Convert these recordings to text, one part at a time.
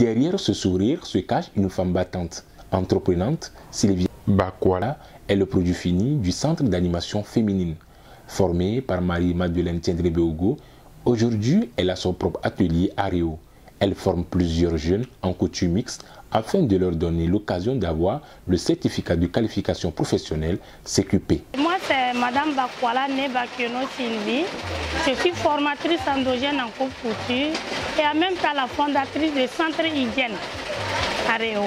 Derrière ce sourire se cache une femme battante, entreprenante. Sylvia Bakwala est le produit fini du Centre d'animation féminine. Formée par Marie-Madeleine Tiendré-Béogo, aujourd'hui elle a son propre atelier à Rio. Elle forme plusieurs jeunes en couture mixte afin de leur donner l'occasion d'avoir le certificat de qualification professionnelle CQP. Moi c'est Madame Bakwala Nebakiono Sylvie. Je suis formatrice endogène en couture et en même temps la fondatrice du Centre Hygiène à Rio.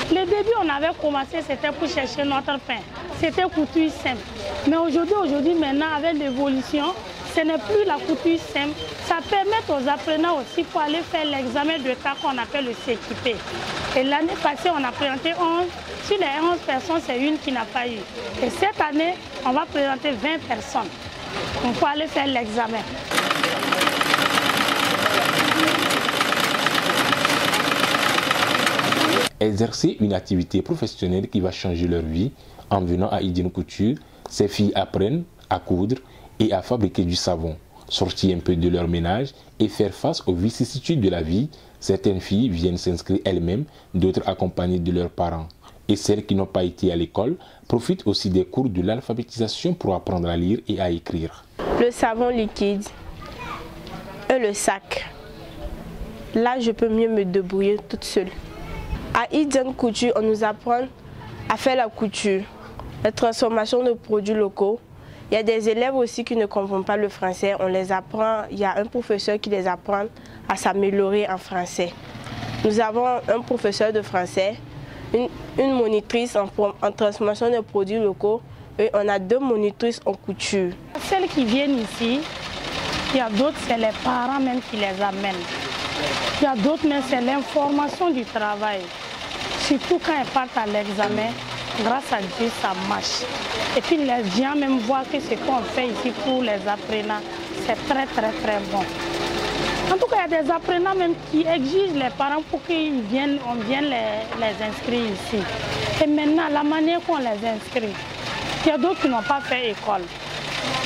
Le début on avait commencé, c'était pour chercher notre pain. C'était couture simple. Mais aujourd'hui maintenant avec l'évolution, ce n'est plus la couture simple. Ça permet aux apprenants aussi pour aller faire l'examen de cas qu'on appelle le CQP. Et l'année passée, on a présenté 11. Sur les 11 personnes, c'est une qui n'a pas eu. Et cette année, on va présenter 20 personnes. On peut aller faire l'examen. Exercer une activité professionnelle qui va changer leur vie en venant à Hygiène Couture, ces filles apprennent à coudre et à fabriquer du savon, sortir un peu de leur ménage et faire face aux vicissitudes de la vie. Certaines filles viennent s'inscrire elles-mêmes, d'autres accompagnées de leurs parents. Et celles qui n'ont pas été à l'école profitent aussi des cours de l'alphabétisation pour apprendre à lire et à écrire. Le savon liquide et le sac. Là, je peux mieux me débrouiller toute seule. À Hygiène Couture, on nous apprend à faire la couture, la transformation de produits locaux. Il y a des élèves aussi qui ne comprennent pas le français. On les apprend, il y a un professeur qui les apprend à s'améliorer en français. Nous avons un professeur de français, une monitrice en transformation de produits locaux et on a 2 monitrices en couture. Celles qui viennent ici, il y a d'autres, c'est les parents même qui les amènent. Il y a d'autres, mais c'est l'information du travail. Surtout quand elles partent à l'examen, grâce à Dieu, ça marche. Et puis les gens même voient que ce qu'on fait ici pour les apprenants, c'est très bon. En tout cas, il y a des apprenants même qui exigent les parents pour qu'on vienne les inscrire ici. Et maintenant, la manière qu'on les inscrit, il y a d'autres qui n'ont pas fait école.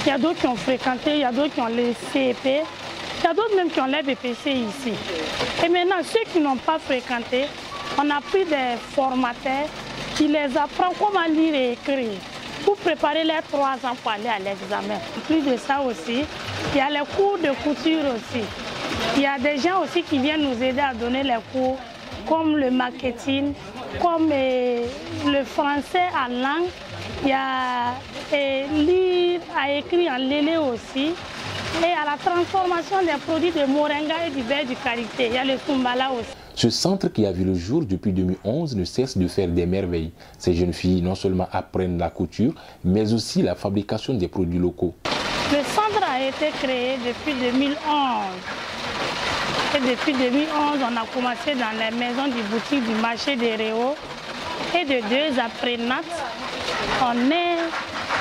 Il y a d'autres qui ont fréquenté, il y a d'autres qui ont les CEP, il y a d'autres même qui ont les BPC ici. Et maintenant, ceux qui n'ont pas fréquenté, on a pris des formateurs qui les apprennent comment lire et écrire pour préparer les 3 ans pour aller à l'examen. En plus de ça aussi, il y a les cours de couture aussi. Il y a des gens aussi qui viennent nous aider à donner les cours, comme le marketing, comme le français en langue. Il y a lire à écrire en lélé aussi. Et à la transformation des produits de moringa et du beurre de qualité. Il y a le Sumbala aussi. Ce centre qui a vu le jour depuis 2011 ne cesse de faire des merveilles. Ces jeunes filles non seulement apprennent la couture, mais aussi la fabrication des produits locaux. Le centre a été créé depuis 2011. Et depuis 2011, on a commencé dans les maisons du boutique du marché de Rio. Et de 2 apprenantes, on est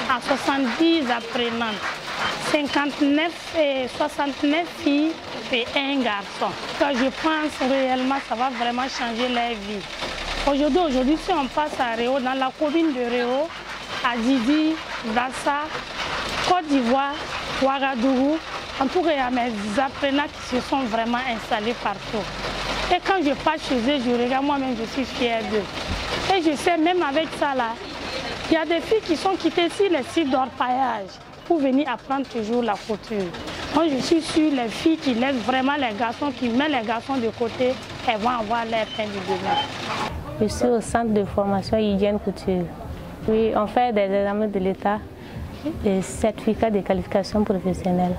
à 70 apprenantes. 69 filles et 1 garçon. Quand je pense réellement, ça va vraiment changer leur vie. Aujourd'hui, si on passe à Rio, dans la commune de Rio, à Didi, Dassa, Côte d'Ivoire, Ouagadougou, en tout cas, il y a mes apprenants qui se sont vraiment installés partout. Et quand je passe chez eux, je regarde moi-même, je suis fière d'eux. Et je sais, même avec ça là, il y a des filles qui sont quittées sur les sites d'orpaillage pour venir apprendre toujours la couture. Moi, je suis sûre les filles qui laissent vraiment les garçons, qui mettent les garçons de côté, elles vont avoir leur pain du demain. Je suis au centre de formation Hygiène Couture. Oui, on fait des examens de l'État, des certificats de qualification professionnelle.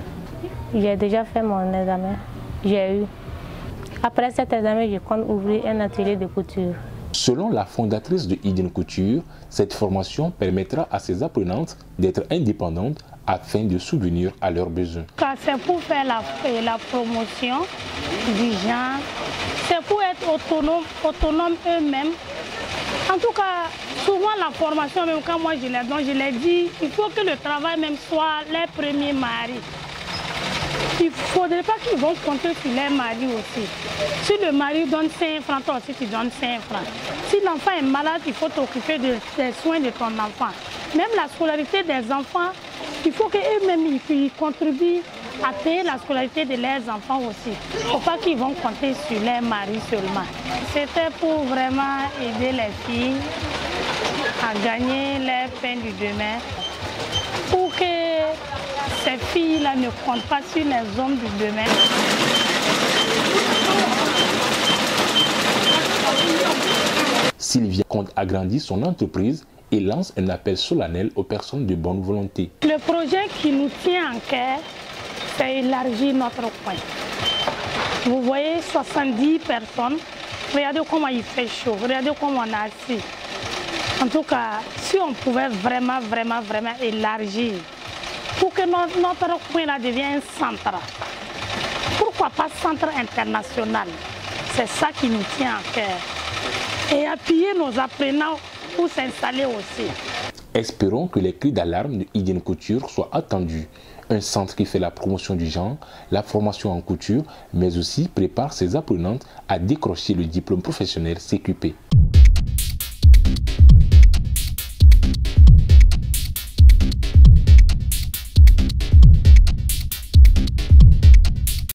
J'ai déjà fait mon examen, j'ai eu. Après cet examen, je compte ouvrir un atelier de couture. Selon la fondatrice de Hygiène Couture, cette formation permettra à ses apprenantes d'être indépendantes afin de subvenir à leurs besoins. C'est pour faire la promotion du genre, c'est pour être autonome eux-mêmes. En tout cas, souvent la formation, même quand moi je les donne, je les dis, il faut que le travail même soit leur premier mari. Il ne faudrait pas qu'ils vont compter sur leur mari aussi. Si le mari donne 5 francs, toi aussi tu donnes 5 francs. Si l'enfant est malade, il faut t'occuper des soins de ton enfant. Même la scolarité des enfants, il faut qu'eux-mêmes ils contribuent à payer la scolarité de leurs enfants aussi. Il ne faut pas qu'ils vont compter sur leurs maris seulement. C'était pour vraiment aider les filles à gagner leur pain du demain, pour que ces filles-là ne comptent pas sur les hommes du demain. Sylvia compte agrandir son entreprise et lance un appel solennel aux personnes de bonne volonté. Le projet qui nous tient en cœur, c'est élargir notre coin. Vous voyez 70 personnes, regardez comment il fait chaud, regardez comment on est assis. En tout cas, si on pouvait vraiment élargir, pour que notre coin là devienne un centre, pourquoi pas centre international? C'est ça qui nous tient à cœur. Et appuyer nos apprenants pour s'installer aussi. Espérons que les cris d'alarme de Hygiène Couture soient attendus. Un centre qui fait la promotion du genre, la formation en couture, mais aussi prépare ses apprenantes à décrocher le diplôme professionnel CQP.